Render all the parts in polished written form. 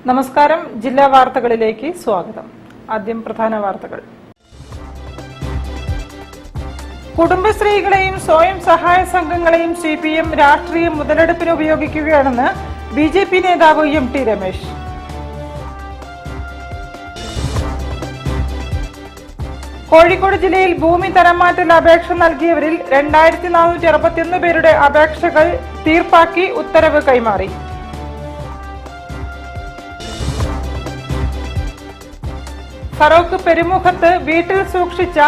നമസ്കാരം. ജില്ലാ വാർത്തകളിലേക്ക് സ്വാഗതം. ആദ്യം പ്രധാന വാർത്തകൾ. കുടുംബശ്രീകളെയും സ്വയം സഹായ സംഘങ്ങളെയും CPM രാഷ്ട്രീയ മുതലെടുപ്പിന് ഉപയോഗിക്കുകയാണെന്ന് BJP നേതാവ് MT രമേശ്. കോഴിക്കോട് ജില്ലയിൽ ഭൂമി തരംമാറ്റൽ അപേക്ഷ നൽകിയവരിൽ 2461 പേരുടെ അപേക്ഷകൾ തീർപ്പാക്കി ഉത്തരവ് കൈമാറി. ഫറോക്ക് പെരുമുഖത്ത് വീട്ടിൽ സൂക്ഷിച്ച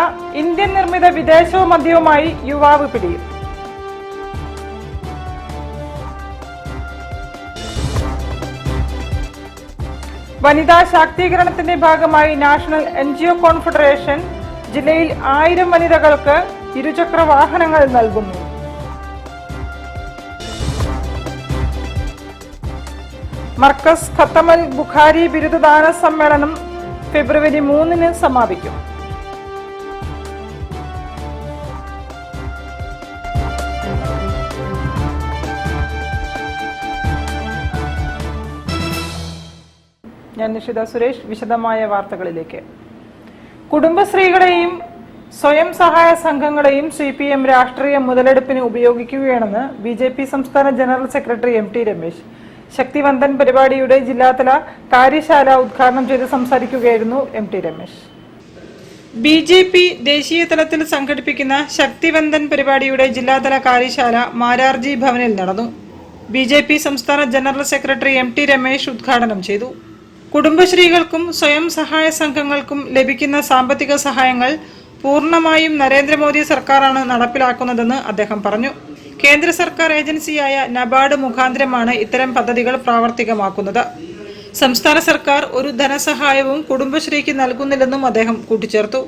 ഇന്ത്യൻ നിർമ്മിത വിദേശ മദ്യവുമായി യുവാവ് പിടിയിൽ. വനിതാ ശാക്തീകരണത്തിന്റെ ഭാഗമായി നാഷണൽ NGO കോൺഫെഡറേഷൻ ജില്ലയിൽ 1000 വനിതകൾക്ക് ഇരുചക്ര വാഹനങ്ങൾ നൽകുന്നു. മർക്കസ് ഖത്തമൽ ബുഖാരി ബിരുദദാന സമ്മേളനം ഫെബ്രുവരി 3 സമാപിക്കും. ഞാൻ നിഷിത സുരേഷ്. വിശദമായ വാർത്തകളിലേക്ക്. കുടുംബശ്രീകളെയും സ്വയം സഹായ സംഘങ്ങളെയും CPM രാഷ്ട്രീയ മുതലെടുപ്പിന് ഉപയോഗിക്കുകയാണെന്ന് BJP സംസ്ഥാന ജനറൽ സെക്രട്ടറി MT രമേശ്. ശക്തിവന്ദൻ പരിപാടിയുടെ ജില്ലാതല കാര്യശാല ഉദ്ഘാടനം ചെയ്ത് സംസാരിക്കുകയായിരുന്നു MT രമേശ്. BJP ദേശീയ തലത്തിൽ സംഘടിപ്പിക്കുന്ന ശക്തിവന്ദൻ പരിപാടിയുടെ ജില്ലാതല കാര്യശാല മാരാർജി ഭവനിൽ നടന്നു. BJP സംസ്ഥാന ജനറൽ സെക്രട്ടറി MT രമേശ് ഉദ്ഘാടനം ചെയ്തു. കുടുംബശ്രീകൾക്കും സ്വയം സഹായ സംഘങ്ങൾക്കും ലഭിക്കുന്ന സാമ്പത്തിക സഹായങ്ങൾ പൂർണ്ണമായും നരേന്ദ്രമോദി സർക്കാരാണ് നടപ്പിലാക്കുന്നതെന്ന് അദ്ദേഹം പറഞ്ഞു. കേന്ദ്ര സർക്കാർ ഏജൻസിയായ നബാർഡ് മുഖാന്തരമാണ് ഇത്തരം പദ്ധതികൾ പ്രാവർത്തികമാക്കുന്നത്. സംസ്ഥാന സർക്കാർ ഒരു ധനസഹായവും കുടുംബശ്രീക്ക് നൽകുന്നില്ലെന്നും അദ്ദേഹം കൂട്ടിച്ചേർത്തു.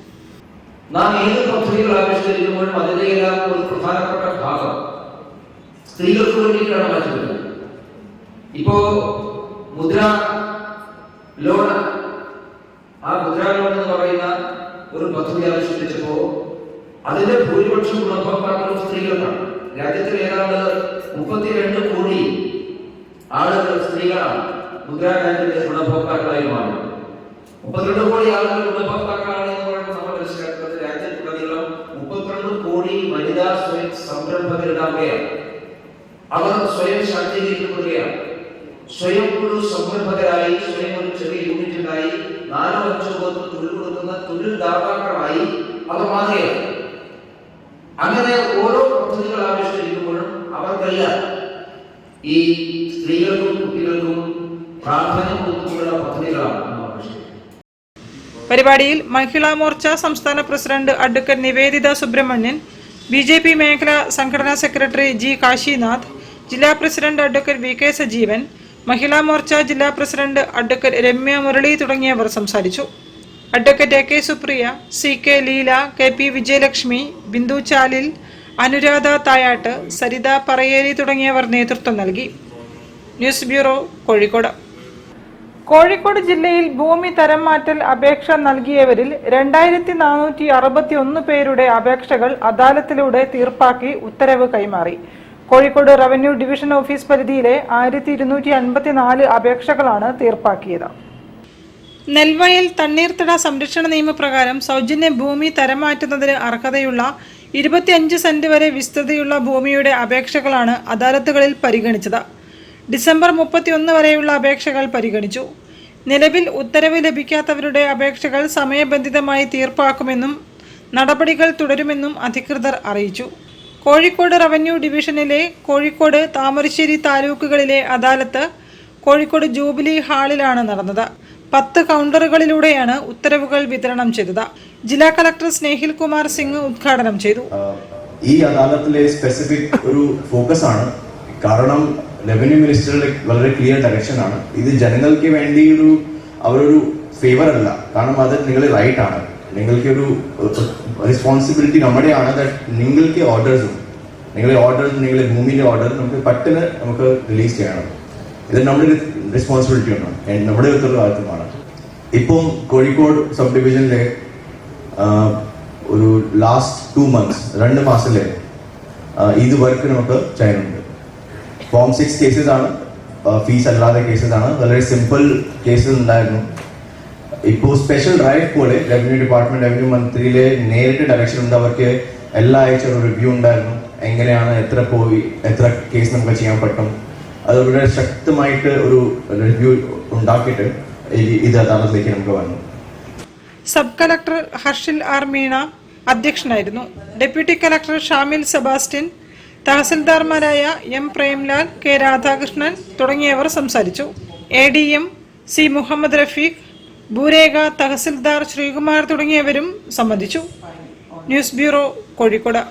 ഒരു പദ്ധതി ആവിഷ്കരിച്ചപ്പോ അതിന്റെ ഭൂരിപക്ഷം ഗുണഭോക്താക്കളും സ്ത്രീകൾക്കാണ്. രാജ്യത്തിൽ ഏതാണ്ട് 32 കോടി ആളുകൾ സ്ത്രീകളാണ് മുദ്രാ ബാങ്കിന്റെ ഗുണഭോക്താക്കളായി മാറുന്നത്. 32 കോടി ആളുകൾ ഗുണഭോക്താക്കളാണ് എന്ന് പറയുമ്പോൾ നമ്മൾ മനസ്സിലാക്കുന്നത് രാജ്യത്തുടനീളം 32 കോടി വനിതാ സ്വയം സംരംഭകരുണ്ടാവുകയാണ്. അവർ സ്വയം ശാക്തീകരിക്കപ്പെടുകയാണ്. സ്വയം ഒരു സംരംഭകരായി, സ്വയം ഒരു ചെറിയ യൂണിറ്റുണ്ടായി 4-5 പേർക്ക് തൊഴിൽ കൊടുക്കുന്ന തൊഴിൽ ദാതാക്കളായി അവർ മാറുകയാണ്. അങ്ങനെ ഓരോ പദ്ധതികൾ ആവിഷ്കരിക്കുമ്പോഴും അവർക്കെല്ലാം ഈ സ്ത്രീകൾക്കും കുട്ടികൾക്കും പ്രാധാന്യം കൊടുത്തുള്ള പദ്ധതികളാണ്. പരിപാടിയിൽ മഹിളാ മോർച്ച സംസ്ഥാന president advocate Niveditha Subramanian, BJP മേഖലാ സംഘടനാ സെക്രട്ടറി G കാശിനാഥ്, ജില്ലാ president advocate VK Sajeevan, Mahila Morcha ജില്ലാ പ്രസിഡന്റ് അഡ്വക്കേറ്റ് രമ്യ മുരളി തുടങ്ങിയവർ സംസാരിച്ചു. Advocate AK Supriya, CK Leela, KP Vijayalakshmi, Bindu Chalil, Anuradha Thayat, Saritha Parayeri തുടങ്ങിയവർ നേതൃത്വം നൽകി. News bureau, Kozhikode. കോഴിക്കോട് ജില്ലയിൽ ഭൂമി തരം മാറ്റൽ അപേക്ഷ നൽകിയവരിൽ 2461 പേരുടെ അപേക്ഷകൾ അദാലത്തിലൂടെ തീർപ്പാക്കി ഉത്തരവ് കൈമാറി. കോഴിക്കോട് റവന്യൂ ഡിവിഷൻ ഓഫീസ് പരിധിയിലെ 1254 അപേക്ഷകളാണ് തീർപ്പാക്കിയത്. നെൽവയൽ തണ്ണീർത്തട സംരക്ഷണ നിയമപ്രകാരം സൗജന്യ ഭൂമി തരംമാറ്റുന്നതിന് അർഹതയുള്ള 25 സെന്റ് വരെ വിസ്തൃതിയുള്ള ഭൂമിയുടെ അപേക്ഷകളാണ് അദാലത്തുകളിൽ പരിഗണിച്ചത്. ഡിസംബർ 31 വരെയുള്ള അപേക്ഷകൾ പരിഗണിച്ചു. നിലവിൽ ഉത്തരവ് ലഭിക്കാത്തവരുടെ അപേക്ഷകൾ സമയബന്ധിതമായി തീർപ്പാക്കുമെന്നും നടപടികൾ തുടരുമെന്നും അധികൃതർ അറിയിച്ചു. കോഴിക്കോട് റവന്യൂ ഡിവിഷനിലെ കോഴിക്കോട്, താമരശ്ശേരി താലൂക്കുകളിലെ അദാലത്ത് കോഴിക്കോട് ജൂബിലി ഹാളിലാണ് നടന്നത്. 10 കൗണ്ടറുകളിലൂടെയാണ് ഉത്തരവുകൾ വിതരണം ചെയ്തത്. ജില്ലാ കളക്ടർ സ്നേഹിൽ കുമാർ സിംഗ് ഉദ്ഘാടനം ചെയ്തു. ഈ അദാലത്തിലെ സ്പെസിഫിക് ഒരു ഫോക്കസ് ആണ്. കാരണം റവന്യൂ മിനിസ്റ്ററുടെ വളരെ ക്ലിയർ ഡയറക്ഷൻ ആണ്. ഇത് ജനങ്ങൾക്ക് വേണ്ടി അവരൊരു ഫേവർ അല്ല. കാരണം അത് നിങ്ങളുടെ റൈറ്റ് ആണ്. നിങ്ങൾക്ക് ഒരു റെസ്പോൺസിബിലിറ്റി നമ്മുടെയാണ്. നിങ്ങൾക്ക് ഓർഡേഴ്സും നിങ്ങളുടെ ഓർഡർ, നിങ്ങളുടെ റൂമിന്റെ ഓർഡർ നമുക്ക് പെട്ടെന്ന് നമുക്ക് റിലീസ് ചെയ്യണം. ഇത് നമ്മുടെ റെസ്പോൺസിബിലിറ്റി ആണ്, നമ്മുടെ ഉത്തരവാദിത്തമാണ്. ഇപ്പം കോഴിക്കോട് സബ് ഡിവിഷനിലെ ഒരു ലാസ്റ്റ് 2 months 2 മാസത്തിലെ ഇത് വർക്ക് നമുക്ക് ചെയ്യുന്നുണ്ട്. Form 6 കേസസ് ആണ്, ഫീസ് അല്ലാതെ കേസസ് ആണ്. വളരെ സിമ്പിൾ കേസസ് ഉണ്ടായിരുന്നു. ഇപ്പോൾ സ്പെഷ്യൽ ഡ്രൈവ് പോലെ റവന്യൂ ഡിപ്പാർട്ട്മെന്റ്, റവന്യൂ മന്ത്രിയിലെ നേരിട്ട് ഡയറക്ഷൻ ഉണ്ട്. അവർക്ക് എല്ലാ ആഴ്ച ഒരു റിവ്യൂ ഉണ്ടായിരുന്നു, എങ്ങനെയാണ് എത്ര കേസ് നമുക്ക് ചെയ്യാൻ പറ്റും. അത് വളരെ ശക്തമായിട്ട് ഒരു റിവ്യൂ ഉണ്ടാക്കിയിട്ട് ഇത് അദാലത്തിലേക്ക് നമുക്ക് വന്നു. Sub collector Harshil R Meena അധ്യക്ഷനായിരുന്നു. ഡെപ്യൂട്ടി കളക്ടർ ഷാമിൽ സെബാസ്റ്റ്യൻ, തഹസിൽദാർമാരായ എം പ്രേംലാൽ, കെ രാധാകൃഷ്ണൻ തുടങ്ങിയവർ സംസാരിച്ചു. ADM സി മുഹമ്മദ് റഫീഖ്, ഭൂരേഖ തഹസിൽദാർ ശ്രീകുമാർ തുടങ്ങിയവരും സംബന്ധിച്ചു. News bureau, Kozhikode.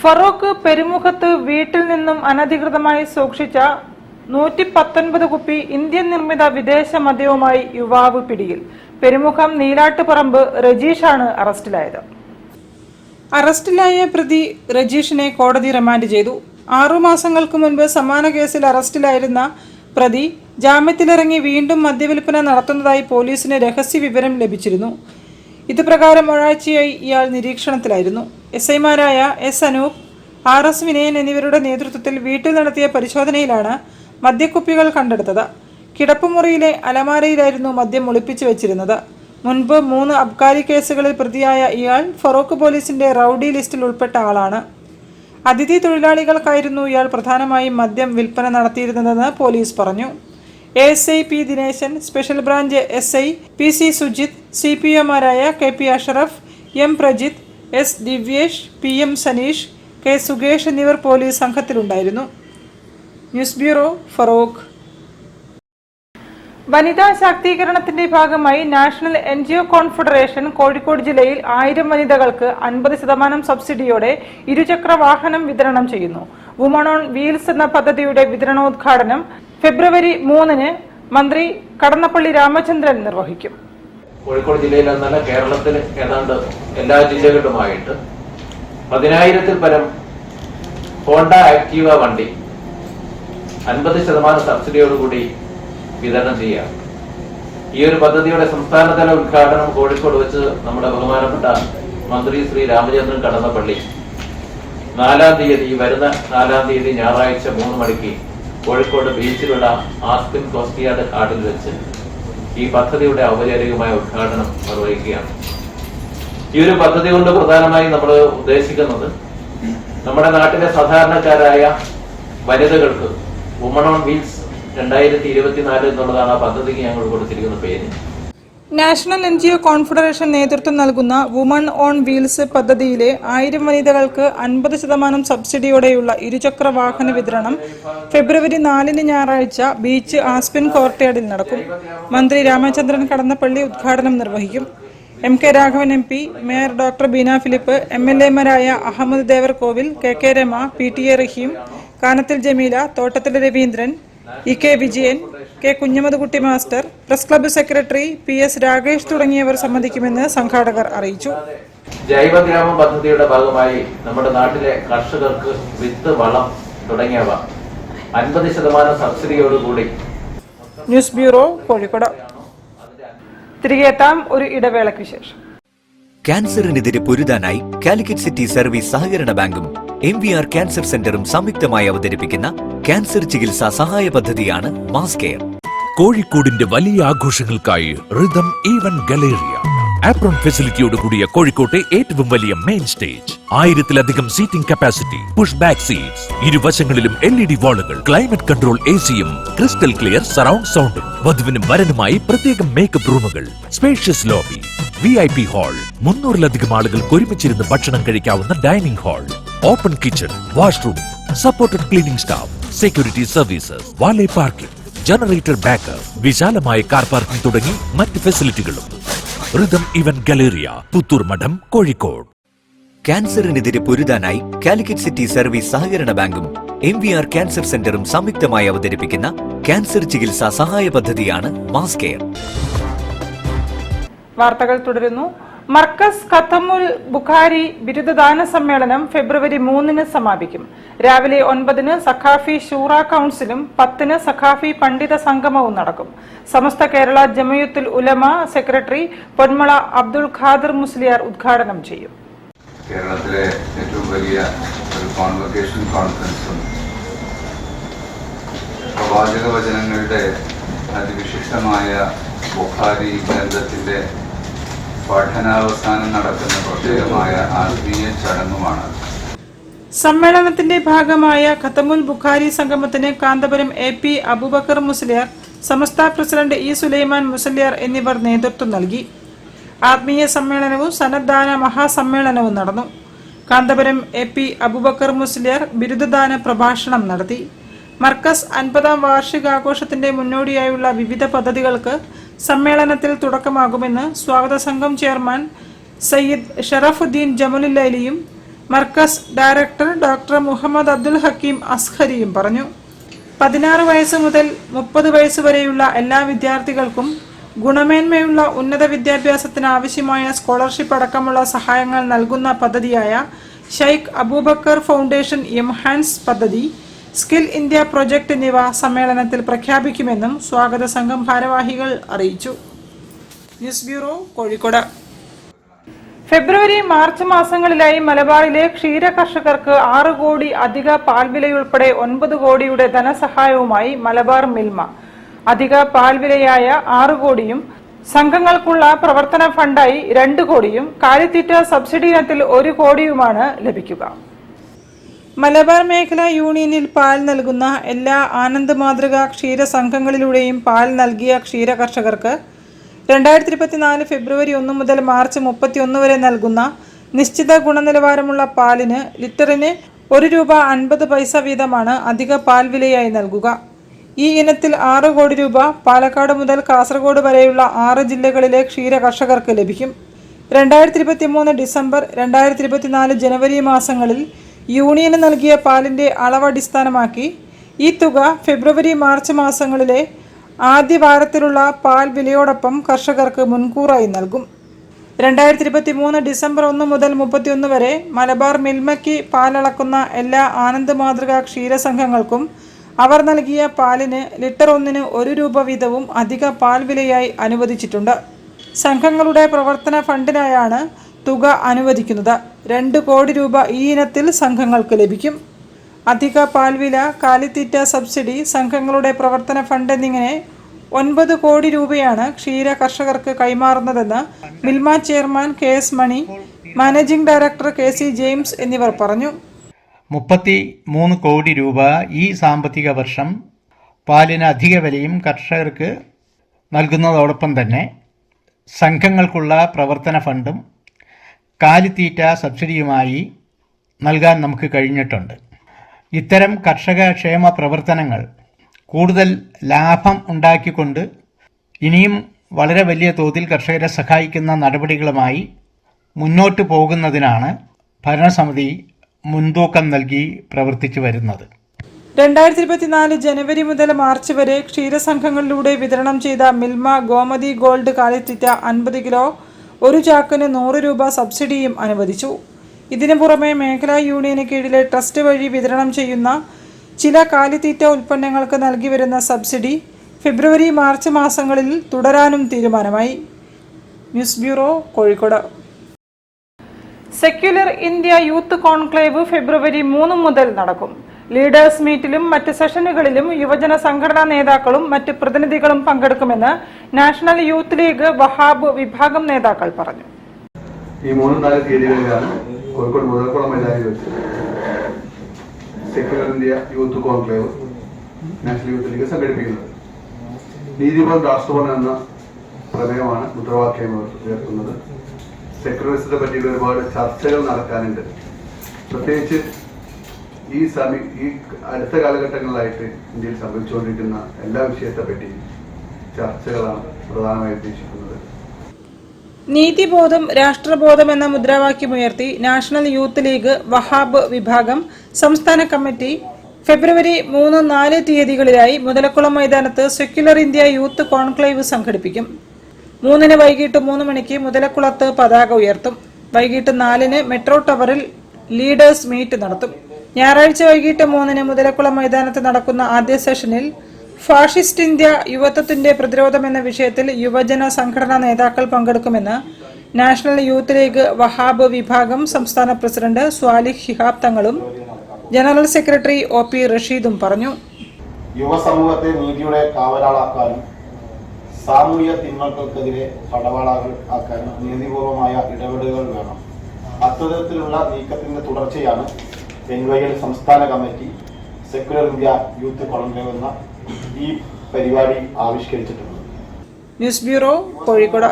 ഫറോക്ക് പെരുമുഖത്ത് വീട്ടിൽ നിന്നും അനധികൃതമായി സൂക്ഷിച്ച 119 കുപ്പി ഇന്ത്യൻ നിർമ്മിത വിദേശ മദ്യവുമായി യുവാവ് പിടിയിൽ. പെരുമുഖം നീലാട്ടുപറമ്പ് രജീഷാണ് അറസ്റ്റിലായത്. അറസ്റ്റിലായ പ്രതി രജീഷിനെ കോടതി റിമാൻഡ് ചെയ്തു. 6 മാസങ്ങൾക്ക് മുൻപ് സമാന കേസിൽ അറസ്റ്റിലായിരുന്ന പ്രതി ജാമ്യത്തിലിറങ്ങി വീണ്ടും മദ്യവിൽപ്പന നടത്തുന്നതായി പോലീസിന് രഹസ്യ വിവരം ലഭിച്ചിരുന്നു. ഇതുപ്രകാരം ഒരാഴ്ചയായി ഇയാൾ നിരീക്ഷണത്തിലായിരുന്നു. SI-മാരായ S അനൂപ്, RS വിനയൻ എന്നിവരുടെ നേതൃത്വത്തിൽ വീട്ടിൽ നടത്തിയ പരിശോധനയിലാണ് മദ്യക്കുപ്പികൾ കണ്ടെടുത്തത്. കിടപ്പുമുറിയിലെ അലമാരയിലായിരുന്നു മദ്യം ഒളിപ്പിച്ചു വെച്ചിരുന്നത്. മുൻപ് 3 അബ്കാരി കേസുകളിൽ പ്രതിയായ ഇയാൾ ഫറോക്ക് പോലീസിന്റെ റൌഡി ലിസ്റ്റിൽ ഉൾപ്പെട്ട ആളാണ്. അതിഥി തൊഴിലാളികൾക്കായിരുന്നു ഇയാൾ പ്രധാനമായും മദ്യം വിൽപ്പന നടത്തിയിരുന്നതെന്ന് പോലീസ് പറഞ്ഞു. ASI P Dineshan, special branch SI PC Sujith, CPOമാരായ KP Ashraf, M Prajith, S Divyesh, PM Saneesh, K Sukesh എന്നിവർ പോലീസ് സംഘത്തിലുണ്ടായിരുന്നു. News bureau, Feroke. വനിതാ ശാക്തീകരണത്തിന്റെ ഭാഗമായി നാഷണൽ NGO കോൺഫെഡറേഷൻ കോഴിക്കോട് ജില്ലയിൽ 1000 വനിതകൾക്ക് 50% സബ്സിഡിയോടെ ഇരുചക്ര വാഹനം വിതരണം ചെയ്യുന്നു. വുമൺ ഓൺ വീൽസ് എന്ന പദ്ധതിയുടെ വിതരണോദ്ഘാടനം ഫെബ്രുവരി 3-ന് മന്ത്രി കടന്നപ്പള്ളി രാമചന്ദ്രൻ നിർവഹിക്കും. കോഴിക്കോട് ജില്ലയിൽ എന്നല്ല കേരളത്തിൽ ഏതാണ്ട് എല്ലാ ജില്ലകളിലുമായിട്ട് 10,000-ൽ പരം ഹോണ്ട ആക്റ്റീവ വണ്ടി 50% സബ്സിഡിയോടുകൂടി വിതരണം ചെയ്യുക. ഈ ഒരു പദ്ധതിയുടെ സംസ്ഥാനതല ഉദ്ഘാടനം കോഴിക്കോട് വെച്ച് നമ്മുടെ ബഹുമാനപ്പെട്ട മന്ത്രി ശ്രീ രാമചന്ദ്രൻ കടന്നപ്പള്ളി 4-ാം തീയതി, വരുന്ന 4-ാം തീയതി ഞായറാഴ്ച 3 മണിക്ക് കോഴിക്കോട് ബീച്ചിലുള്ള ആസ്പിൻ കോസ്റ്റ്യാർഡ് ഹാളിൽ വെച്ച് ഈ പദ്ധതിയുടെ ഔപചാരികമായ ഉദ്ഘാടനം നിർവഹിക്കുകയാണ്. ഈ ഒരു പദ്ധതി കൊണ്ട് പ്രധാനമായും നമ്മൾ ഉദ്ദേശിക്കുന്നത് നമ്മുടെ നാട്ടിലെ സാധാരണക്കാരായ വനിതകൾക്ക് വുമൺ ഓൺ വീൽസ് 2024 എന്നുള്ളതാണ് ആ പദ്ധതിക്ക് ഞങ്ങൾ കൊടുത്തിരിക്കുന്ന പേര്. നാഷണൽ NGO കോൺഫെഡറേഷൻ നേതൃത്വം നൽകുന്ന വുമൺ ഓൺ വീൽസ് പദ്ധതിയിലെ 1000 വനിതകൾക്ക് 50% സബ്സിഡിയോടെയുള്ള ഇരുചക്ര വാഹന വിതരണം ഫെബ്രുവരി 4-ന് ഞായറാഴ്ച ബീച്ച് ആസ്പിൻ കോർട്ട്യാർഡിൽ നടക്കും. മന്ത്രി രാമചന്ദ്രൻ കടന്നപ്പള്ളി ഉദ്ഘാടനം നിർവഹിക്കും. MK Raghavan MP, mayor doctor Beena Philip, MLA-മാരായ Ahammed Devarkovil, KK Rema, PTA Raheem, Kanathil Jameela, Thottathil Raveendran, EK Vijayan, K Kunhammathukutty master, press club secretary PS Rakesh തുടങ്ങിയവർ സംബന്ധിക്കുമെന്ന് സംഘാടകർ അറിയിച്ചു. ജൈവഗ്രാമ പദ്ധതിയുടെ ഭാഗമായി നമ്മുടെ നാട്ടിലെ കർഷകർക്ക് വിത്ത്, വളം തുടങ്ങിയവ 50% സബ്സിഡിയോടുകൂടി. News bureau, Kozhikode. തിരികെ എത്താം ഒരു ഇടവേളയ്ക്ക് ശേഷം. ക്യാൻസറിനെതിരെ പൊരുതാനായി കാലിക്കറ്റ് സിറ്റി സർവീസ് സഹകരണ ബാങ്കും MVR ക്യാൻസർ സെന്ററും സംയുക്തമായി അവതരിപ്പിക്കുന്ന ക്യാൻസർ ചികിത്സാ സഹായ പദ്ധതിയാണ് മാസ് കെയർ. കോഴിക്കോടിന്റെ വലിയ ആഘോഷങ്ങൾക്കായി റിതം ഈവന്റ് ഗലേറിയ ആപ്രോൺ ഫെസിലിറ്റിയോട് കൂടിയ കോഴിക്കോട്ടെ ഏറ്റവും വലിയ മെയിൻ സ്റ്റേജ്, 1000-ലധികം seating capacity, push back seats, ഇരുവശങ്ങളിലും LED വാളുകൾ, ക്ലൈമറ്റ് കൺട്രോൾ AC-യും, ക്രിസ്റ്റൽ ക്ലിയർ സറൗണ്ട് സൗണ്ടും, വധുവിനും വരനുമായി പ്രത്യേകം മേക്കപ്പ് റൂമുകൾ, സ്പേഷ്യസ് ലോബി, VIP ഹാൾ, 300-ലധികം ആളുകൾക്ക് ഒരുമിച്ചിരുന്ന് ഭക്ഷണം കഴിക്കാവുന്ന dining hall, open kitchen, washroom, supported cleaning staff, security services, valet parking, generator backup, വിശാലമായ കാർ പാർക്കിംഗ് തുടങ്ങി മറ്റ് ഫെസിലിറ്റികളും. റിതം ഈവന്റ് ഗലേറിയ, പുത്തൂർ മഠം, കോഴിക്കോട്. ക്യാൻസറിനെതിരെ പൊരുതാനായി കാലിക്കറ്റ് സിറ്റി സർവീസ് സഹകരണ ബാങ്കും MVR ക്യാൻസർ സെന്ററും സംയുക്തമായി അവതരിപ്പിക്കുന്ന ക്യാൻസർ ചികിത്സാ സഹായ പദ്ധതിയാണ് മാസ് കെയർ. വാർത്തകൾ തുടരുന്നു. മർക്കസ് ഖത്തമുൽ ബുഖാരി ബിരുദദാന സമ്മേളനം ഫെബ്രുവരി 3-ന് സമാപിക്കും. രാവിലെ 9-ന് സഖാഫി ഷൂറ കൌൺസിലും 10-ന് സഖാഫി പണ്ഡിത സംഗമവും നടക്കും. സമസ്ത കേരള ജമയത്തുൽ ഉലമ സെക്രട്ടറി പൊന്മള അബ്ദുൽ ഖാദർ മുസ്ലിയാർ ഉദ്ഘാടനം ചെയ്യും. കേരളത്തിലെ ഏറ്റവും വലിയ ഒരു കോൺവൊക്കേഷൻ കോൺഫറൻസും പ്രവാചക വചനങ്ങളുടെ അതിവിശിഷ്ടമായ ബുഖാരി ഗ്രന്ഥത്തിന്റെ പഠനാവസാനം നടക്കുന്ന പ്രത്യേകമായ ആത്മീയ ചടങ്ങുമാണ്. സമ്മേളനത്തിന്റെ ഭാഗമായ ഖത്തമുൽ ബുഖാരി സംഗമത്തിന് കാന്തപുരം AP അബൂബക്കർ മുസ്ലിയാർ, സമസ്ത പ്രസിഡന്റ് E സുലൈമാൻ മുസ്ലിയാർ എന്നിവർ നേതൃത്വം നൽകി. ആത്മീയ സമ്മേളനവും സനദ്ദാന മഹാസമ്മേളനവും നടന്നു. കാന്തപുരം AP അബൂബക്കർ മുസ്ലിയാർ ബിരുദദാന പ്രഭാഷണം നടത്തി. മർക്കസ് 50ാം വാർഷികാഘോഷത്തിന്റെ മുന്നോടിയായുള്ള വിവിധ പദ്ധതികൾക്ക് സമ്മേളനത്തിൽ തുടക്കമാകുമെന്ന് സ്വാഗത സംഘം ചെയർമാൻ സയ്യിദ് ഷറഫുദ്ദീൻ ജമലുല്ലൈലിയും മർക്കസ് ഡയറക്ടർ ഡോക്ടർ മുഹമ്മദ് അബ്ദുൽ ഹക്കീം അസ്ഹരിയും പറഞ്ഞു. 16 വയസ്സ് മുതൽ 30 വയസ്സ് വരെയുള്ള എല്ലാ വിദ്യാർത്ഥികൾക്കും ഗുണമേന്മയുള്ള ഉന്നത വിദ്യാഭ്യാസത്തിന് ആവശ്യമായ സ്കോളർഷിപ്പ് അടക്കമുള്ള സഹായങ്ങൾ നൽകുന്ന പദ്ധതിയായ ഷെയ്ഖ് അബൂബക്കർ ഫൗണ്ടേഷൻ എംഹാൻസ് പദ്ധതി, സ്കിൽ ഇന്ത്യ പ്രൊജക്ട് എന്നിവ സമ്മേളനത്തിൽ പ്രഖ്യാപിക്കുമെന്നും സ്വാഗത സംഘം ഭാരവാഹികൾ അറിയിച്ചു. News bureau, Kozhikode. ഫെബ്രുവരി മാർച്ച് മാസങ്ങളിലായി മലബാറിലെ ക്ഷീര കർഷകർക്ക് 6 കോടി അധിക പാൽവിലയുൾപ്പെടെ 9 കോടിയുടെ ധനസഹായവുമായി മലബാർ മിൽമ. അധിക പാൽവിലയായ 6 കോടിയും സംഘങ്ങൾക്കുള്ള പ്രവർത്തന ഫണ്ടായി 2 കോടിയും കാലിത്തീറ്റ സബ്സിഡി ഇനത്തിൽ 1 കോടിയുമാണ് ലഭിക്കുക. മലബാർ മേഖല യൂണിയനിൽ പാൽ നൽകുന്ന എല്ലാ ആനന്ദ് മാതൃക ക്ഷീര സംഘങ്ങളിലൂടെയും പാൽ നൽകിയ ക്ഷീര കർഷകർക്ക് 2024 ഫെബ്രുവരി 1 മുതൽ മാർച്ച് 31 വരെ നൽകുന്ന നിശ്ചിത ഗുണനിലവാരമുള്ള പാലിന് ലിറ്ററിന് ₹1.50 വീതമാണ് അധിക പാൽ വിലയായി നൽകുക. ഈ ഇനത്തിൽ 6 കോടി രൂപ പാലക്കാട് മുതൽ കാസർഗോഡ് വരെയുള്ള 6 ജില്ലകളിലെ ക്ഷീര കർഷകർക്ക് ലഭിക്കും. 2023 ഡിസംബർ 2024 ജനുവരി മാസങ്ങളിൽ യൂണിയന് നൽകിയ പാലിന്റെ അളവടിസ്ഥാനമാക്കി ഈ തുക ഫെബ്രുവരി മാർച്ച് മാസങ്ങളിലെ ആദ്യ വാരത്തിലുള്ള പാൽ വിലയോടൊപ്പം കർഷകർക്ക് മുൻകൂറായി നൽകും. 2023 ഡിസംബർ 1 മുതൽ 31 വരെ മലബാർ മിൽമയ്ക്ക് പാലളക്കുന്ന എല്ലാ ആനന്ദ് മാതൃക ക്ഷീരസംഘങ്ങൾക്കും അവർ നൽകിയ പാലിന് ലിറ്റർ 1-ന് ₹1 വീതവും അധിക പാൽ വിലയായി അനുവദിച്ചിട്ടുണ്ട്. സംഘങ്ങളുടെ പ്രവർത്തന ഫണ്ടിനായാണ് തുക അനുവദിക്കുന്നത്. 2 കോടി രൂപ ഈ ഇനത്തിൽ സംഘങ്ങൾക്ക് ലഭിക്കും. അധിക പാൽവില, കാലിത്തീറ്റ സബ്സിഡി, സംഘങ്ങളുടെ പ്രവർത്തന ഫണ്ട് എന്നിങ്ങനെ 9 കോടി രൂപയാണ് ക്ഷീര കർഷകർക്ക് കൈമാറുന്നതെന്ന് മിൽമ ചെയർമാൻ KS മണി, മാനേജിംഗ് ഡയറക്ടർ KC ജെയിംസ് എന്നിവർ പറഞ്ഞു. 33 കോടി രൂപ ഈ സാമ്പത്തിക വർഷം പാലിന് അധിക വിലയും കർഷകർക്ക് നൽകുന്നതോടൊപ്പം തന്നെ സംഘങ്ങൾക്കുള്ള പ്രവർത്തന ഫണ്ടും കാലിത്തീറ്റ സബ്സിഡിയുമായി നൽകാൻ നമുക്ക് കഴിഞ്ഞിട്ടുണ്ട്. ഇത്തരം കർഷക ക്ഷേമ പ്രവർത്തനങ്ങൾ കൂടുതൽ ലാഭം ഉണ്ടാക്കിക്കൊണ്ട് ഇനിയും വളരെ വലിയ തോതിൽ കർഷകരെ സഹായിക്കുന്ന നടപടികളുമായി മുന്നോട്ട് പോകുന്നതിനാണ് ഭരണസമിതി മുൻതൂക്കം നൽകി പ്രവർത്തിച്ചു വരുന്നത്. 2024 ജനുവരി മുതൽ മാർച്ച് വരെ ക്ഷീരസംഘങ്ങളിലൂടെ വിതരണം ചെയ്ത മിൽമ ഗോമതി ഗോൾഡ് കാലിത്തീറ്റ 50 കിലോ 1 ചാക്കിന് 100 രൂപ സബ്സിഡിയും അനുവദിച്ചു. ഇതിനു പുറമെ മേഖലാ യൂണിയന് കീഴിലെ ട്രസ്റ്റ് വഴി വിതരണം ചെയ്യുന്ന ചില കാലിത്തീറ്റ ഉൽപ്പന്നങ്ങൾക്ക് നൽകി വരുന്ന സബ്സിഡി ഫെബ്രുവരി മാർച്ച് മാസങ്ങളിൽ തുടരാനും തീരുമാനമായി. News bureau, Kozhikode. Secular India youth conclave ഫെബ്രുവരി 3 മുതൽ നടക്കും. ലീഡേഴ്സ് മീറ്റിലും മറ്റ് സെഷനുകളിലും യുവജന സംഘടനാ നേതാക്കളും മറ്റ് പ്രതിനിധികളും പങ്കെടുക്കുമെന്ന് നാഷണൽ യൂത്ത് ലീഗ് വഹാബ് വിഭാഗം നേതാക്കൾ പറഞ്ഞു. ഈ 3-4 തീയതികളിലാണ് കോഴിക്കോട് മുതൽക്കുളം മൈതാനിയിൽ വെച്ച് secular India youth conclave national youth league സംഘടിപ്പിക്കുന്നത്. നീതിപൂർവ്വം രാഷ്ട്രഭരണം എന്ന പ്രമേയമാണ് മുദ്രാവാക്യം ഉയർത്തുന്നത്. സെക്യുലറിസത്തെ പറ്റിയുള്ള ഒരുപാട് ചർച്ചകൾ നടക്കാനുണ്ട്. പ്രത്യേകിച്ച് ഈ അടുത്ത കാലഘട്ടങ്ങളിലായിട്ട് ഇന്ത്യയിൽ സംഭവിച്ചുകൊണ്ടിരിക്കുന്ന എല്ലാ വിഷയത്തെ പറ്റി ചർച്ചകളാണ് പ്രധാനമായി ഉദ്ദേശിക്കുന്നത്. നീതിബോധം രാഷ്ട്രബോധം എന്ന മുദ്രാവാക്യമുയർത്തി നാഷണൽ യൂത്ത് ലീഗ് വഹാബ് വിഭാഗം സംസ്ഥാന കമ്മിറ്റി ഫെബ്രുവരി 3-4 തീയതികളിലായി മുതലക്കുളം മൈതാനത്ത് സെക്യുലർ ഇന്ത്യ യൂത്ത് കോൺക്ലേവ് സംഘടിപ്പിക്കും. 3 വൈകിട്ട് 3 മണിക്ക് മുതലക്കുളത്ത് പതാക ഉയർത്തും. വൈകിട്ട് 4 മെട്രോ ടവറിൽ ലീഡേഴ്സ് മീറ്റ് നടത്തും. ഞായറാഴ്ച വൈകിട്ട് 3 മുതലക്കുളം മൈതാനത്ത് നടക്കുന്ന ആദ്യ സെഷനിൽ ഫാഷിസ്റ്റ് ഇന്ത്യ യുവത്വത്തിന്റെ പ്രതിരോധം എന്ന വിഷയത്തിൽ യുവജന സംഘടനാ നേതാക്കൾ പങ്കെടുക്കുമെന്ന് നാഷണൽ യൂത്ത് ലീഗ് വഹാബ് വിഭാഗം സംസ്ഥാന പ്രസിഡന്റ് സ്വാലിഹ് ശിഹാബ് തങ്ങളും ജനറൽ സെക്രട്ടറി OP റഷീദും പറഞ്ഞു. യുവസമൂഹത്തെ നീതിയുടെ കാവലാളാക്കാനും സാമൂഹ്യ തിന്മകൾക്കെതിരെ പടവാളാകൾ ആക്കാനും നീതിപൂർവമായ ഇടപെടലുകൾ വേണം. അത്തരത്തിലുള്ള നീക്കത്തിന്റെ തുടർച്ചയാണ് NYL സംസ്ഥാന committee secular India youth conclave എന്ന ഈ പരിപാടി ആവിഷ്കരിച്ചിട്ടുള്ളത്. News bureau, Kozhikode.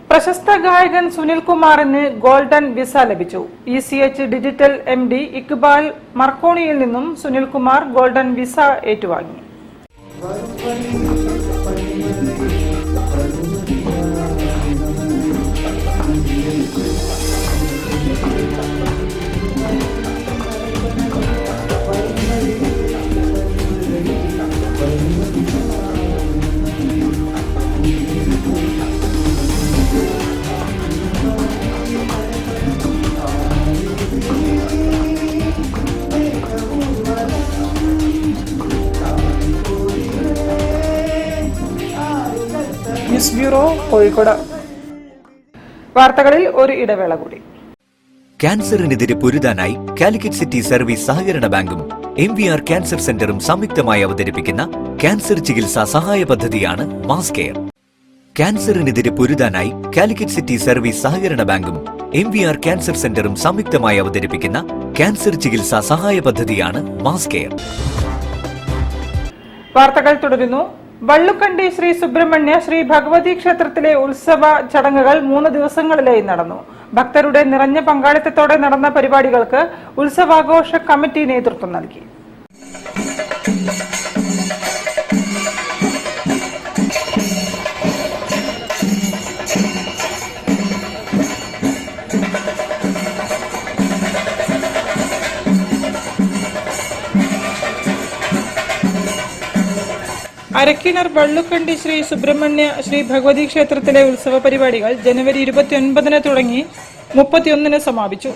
പ്രശസ്ത ഗായകൻ സുനിൽ കുമാറിന് ഗോൾഡൻ വിസ ലഭിച്ചു. ECH ഡിജിറ്റൽ MD ഇക്ബാൽ മർക്കോണിയിൽ നിന്നും സുനിൽ കുമാർ ഗോൾഡൻ വിസ ഏറ്റുവാങ്ങി. News bureau, Kozhikode. വാർത്തകളിൽ ഒരു ഇടവേള കൂടി. ക്യാൻസറിനെതിരെ പൊരുതാനായി കാലിക്കറ്റ് സിറ്റി സർവീസ് സഹകരണ ബാങ്കും MVR ക്യാൻസർ സെന്ററും സംയുക്തമായി അവതരിപ്പിക്കുന്ന ക്യാൻസർ ചികിത്സാ സഹായ പദ്ധതിയാണ് മാസ് കെയർ. ക്യാൻസറിനെതിരെ പൊരുതാനായി കാലിക്കറ്റ് സിറ്റി സർവീസ് സഹകരണ ബാങ്കും MVR ക്യാൻസർ സെന്ററും സംയുക്തമായി അവതരിപ്പിക്കുന്ന ക്യാൻസർ ചികിത്സാ സഹായ പദ്ധതിയാണ് മാസ് കെയർ. വാർത്തകൾ തുടരുന്നു. വള്ളുക്കണ്ടി ശ്രീ സുബ്രഹ്മണ്യ ശ്രീ ഭഗവതി ക്ഷേത്രത്തിലെ ഉത്സവ ചടങ്ങുകൾ 3 ദിവസങ്ങളിലായി നടന്നു. ഭക്തരുടെ നിറഞ്ഞ പങ്കാളിത്തത്തോടെ നടന്ന പരിപാടികൾക്ക് ഉത്സവാഘോഷ കമ്മിറ്റി നേതൃത്വം നൽകി. അരക്കിണർ വള്ളുക്കണ്ടി ശ്രീ സുബ്രഹ്മണ്യ ശ്രീ ഭഗവതി ക്ഷേത്രത്തിലെ ഉത്സവ പരിപാടികൾ ജനുവരി 29 തുടങ്ങി 31 സമാപിച്ചു.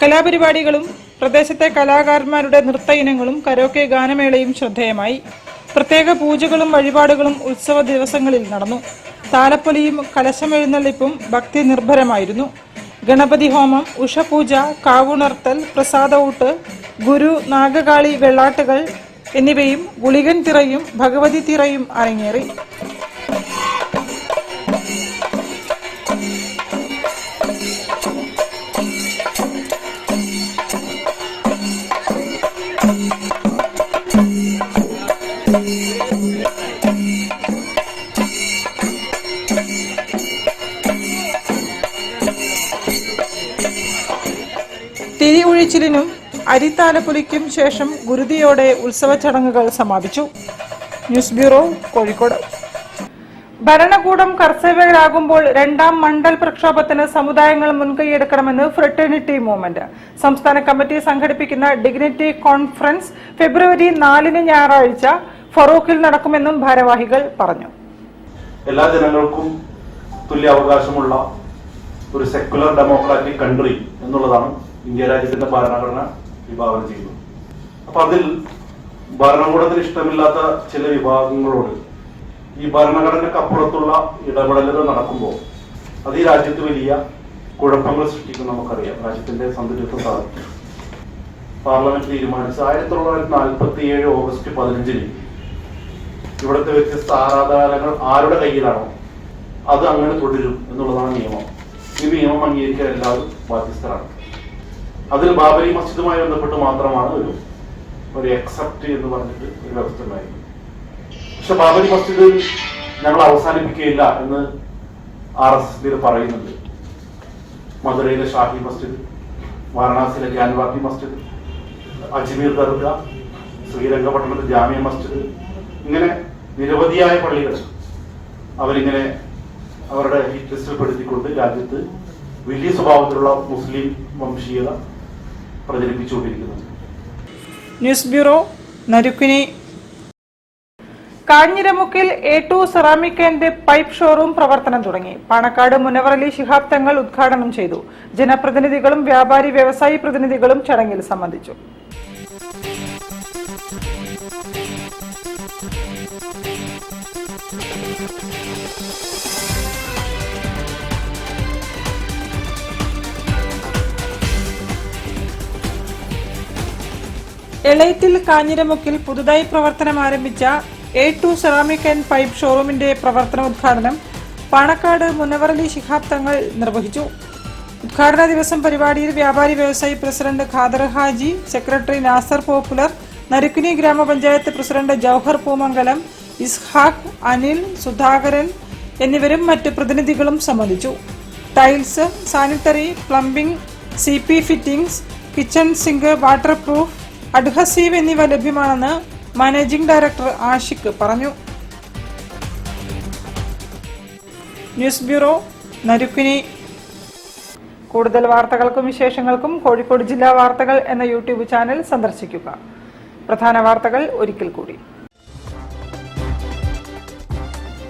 കലാപരിപാടികളും പ്രദേശത്തെ കലാകാരന്മാരുടെ നൃത്ത ഇനങ്ങളും കരോക്കെ ഗാനമേളയും ശ്രദ്ധേയമായി. പ്രത്യേക പൂജകളും വഴിപാടുകളും ഉത്സവ ദിവസങ്ങളിൽ നടന്നു. താലപ്പൊലിയും കലശമെഴുന്നള്ളിപ്പും ഭക്തി നിർഭരമായിരുന്നു. ഗണപതി ഹോമം, ഉഷപൂജ, കാവുണർത്തൽ, പ്രസാദഊട്ട്, ഗുരു, നാഗകാളി വെള്ളാട്ടുകൾ എന്നിവയും ഗുളികൻ തിറയും ഭഗവതി തിറയും അരങ്ങേറി. തിരി ഒഴിച്ചിലിനും അരിത്താലപ്പൊലിക്കും ശേഷം ഗുരുതിയോടെ ഉത്സവ ചടങ്ങുകൾ സമാപിച്ചു. News bureau, Kozhikode. ഭരണകൂടം കർത്തവ്യരാകുമ്പോൾ 2ാം മണ്ഡൽ പ്രക്ഷോഭത്തിന് സമുദായങ്ങൾ മുൻകൈയെടുക്കണമെന്ന് ഫ്രട്ടേണിറ്റി മൂവ്മെന്റ് സംസ്ഥാന കമ്മിറ്റി സംഘടിപ്പിക്കുന്ന ഡിഗ്നിറ്റി കോൺഫറൻസ് ഫെബ്രുവരി 4 ഞായറാഴ്ച ഫറൂഖിൽ നടക്കുമെന്നും ഭാരവാഹികൾ പറഞ്ഞു. എല്ലാ ജനങ്ങൾക്കും തുല്യ അവകാശമുള്ള ഒരു സെക്യുലർ ഡെമോക്രാറ്റിക് കൺട്രി എന്നുള്ളതാണ് ഇന്ത്യ രാജ്യത്തിന്റെ ഭരണഘടന വിഭാവനം ചെയ്യുന്നത്. അപ്പൊ അതിൽ ഭരണകൂടത്തിന് ഇഷ്ടമില്ലാത്ത ചില വിഭാഗങ്ങളോട് ഈ ഭരണഘടനയ്ക്ക് അപ്പുറത്തുള്ള ഇടപെടലുകൾ നടക്കുമ്പോൾ അത് ഈ രാജ്യത്ത് വലിയ കുഴപ്പങ്ങൾ സൃഷ്ടിക്കും. നമുക്കറിയാം, രാജ്യത്തിന്റെ സന്തുലിതം സാധിക്കും. പാർലമെന്റ് തീരുമാനിച്ച് 1947 ഓഗസ്റ്റ് 15 ഇവിടുത്തെ വ്യത്യസ്ത ആരാധനാലയങ്ങൾ ആരുടെ കയ്യിലാണോ അത് അങ്ങനെ തുടരും എന്നുള്ളതാണ് നിയമം. ഈ നിയമം അംഗീകരിക്കാൻ എല്ലാവരും ബാധ്യസ്ഥരാണ്. അതിൽ ബാബരി മസ്ജിദുമായി ബന്ധപ്പെട്ട് മാത്രമാണ് ഒരു എക്സെപ്റ്റ് എന്ന് പറഞ്ഞിട്ട് ഒരു വ്യവസ്ഥ ഉണ്ടായിരുന്നു. പക്ഷെ ബാബരി മസ്ജിദ് ഞങ്ങൾ അവസാനിപ്പിക്കുകയില്ല എന്ന് RSS പറയുന്നുണ്ട്. മധുരയിലെ ഷാഹി മസ്ജിദ്, വാരണാസിയിലെ ഗ്യാൻവാപ്പി മസ്ജിദ്, അജ്മീർ ദർഗ, ശ്രീരംഗപട്ടണത്തെ ജാമിയ മസ്ജിദ്, ഇങ്ങനെ നിരവധിയായ പള്ളികൾ അവരിങ്ങനെ അവരുടെ ഹിറ്റ് ലിസ്റ്റിൽ പെടുത്തിക്കൊണ്ട് രാജ്യത്ത് വലിയ സ്വഭാവത്തിലുള്ള മുസ്ലിം വംശീയത പ്രചരിപ്പിച്ചുകൊണ്ടിരിക്കുന്നത്. News bureau, Narikkuni. കാഞ്ഞിരമുക്കിൽ A2 ceramic and pipe showroom പ്രവർത്തനം തുടങ്ങി. പാണക്കാട് മുനവർ അലി ശിഹാബ് തങ്ങൾ ഉദ്ഘാടനം ചെയ്തു. ജനപ്രതിനിധികളും വ്യാപാരി വ്യവസായി പ്രതിനിധികളും ചടങ്ങിൽ സംബന്ധിച്ചു. എളൈറ്റിൽ കാഞ്ഞിരമുക്കിൽ പുതുതായി പ്രവർത്തനം ആരംഭിച്ച A2 സെറാമിക് ആൻഡ് പൈപ്പ് ഷോറൂമിന്റെ പ്രവർത്തനോദ്ഘാടനം പാണക്കാട് മുനവർ അലി ശിഹാബ് തങ്ങൾ നിർവഹിച്ചു. ഉദ്ഘാടന ദിവസം പരിപാടിയിൽ വ്യാപാരി വ്യവസായി president Khader Haji, secretary Nasar popular, Narikkuni ഗ്രാമപഞ്ചായത്ത് പ്രസിഡന്റ് ജൌഹർ പൂമംഗലം, ഇസ്ഹാഖ്, അനിൽ, സുധാകരൻ എന്നിവരും മറ്റ് പ്രതിനിധികളും സംബന്ധിച്ചു. Tiles, sanitary, plumbing, CP fittings, kitchen sink, waterproof, adhesive എന്നിവ ലഭ്യമാണെന്ന് മാനേജിംഗ് ഡയറക്ടർ ആഷിഖ് പറഞ്ഞു. News bureau, Narikkuni. കൂടുതൽ വാർത്തകൾക്കും വിശേഷങ്ങൾക്കും കോഴിക്കോട് ജില്ലാ വാർത്തകൾ എന്ന യൂട്യൂബ് ചാനൽ സന്ദർശിക്കുക. പ്രധാന വാർത്തകൾ ഒരിക്കൽ കൂടി.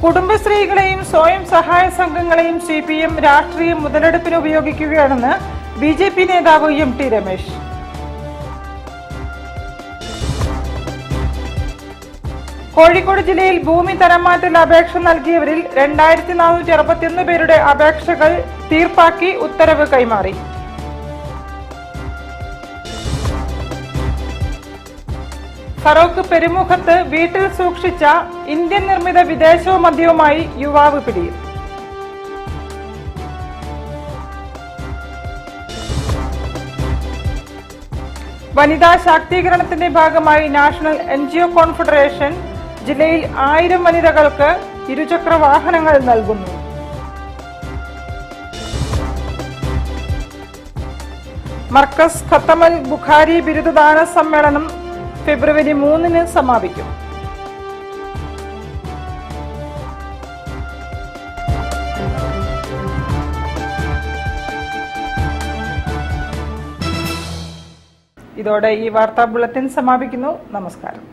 കുടുംബശ്രീകളെയും സ്വയം സഹായ സംഘങ്ങളെയും CPM രാഷ്ട്രീയ മുതലെടുപ്പിന് ഉപയോഗിക്കുകയാണെന്ന് BJP നേതാവ് MT രമേശ്. കോഴിക്കോട് ജില്ലയിൽ ഭൂമി തരംമാറ്റൽ അപേക്ഷ നൽകിയവരിൽ 2461 പേരുടെ അപേക്ഷകൾ തീർപ്പാക്കി ഉത്തരവ് കൈമാറി. ഫറോക്ക് പെരുമുഖത്ത് വീട്ടിൽ സൂക്ഷിച്ച ഇന്ത്യൻ നിർമ്മിത വിദേശ മദ്യവുമായി യുവാവ് പിടിയിൽ. വനിതാ ശാക്തീകരണത്തിന്റെ ഭാഗമായി നാഷണൽ NGO കോൺഫെഡറേഷൻ ജില്ലയിൽ 1000 വനിതകൾക്ക് ഇരുചക്ര വാഹനങ്ങൾ നൽകുന്നു. മർക്കസ് ഖത്തമൽ ബുഖാരി ബിരുദദാന സമ്മേളനം ഫെബ്രുവരി 3-ന് സമാപിക്കും. ഇതോടെ ഈ വാർത്താ ബുള്ളറ്റിൻ സമാപിക്കുന്നു. നമസ്കാരം.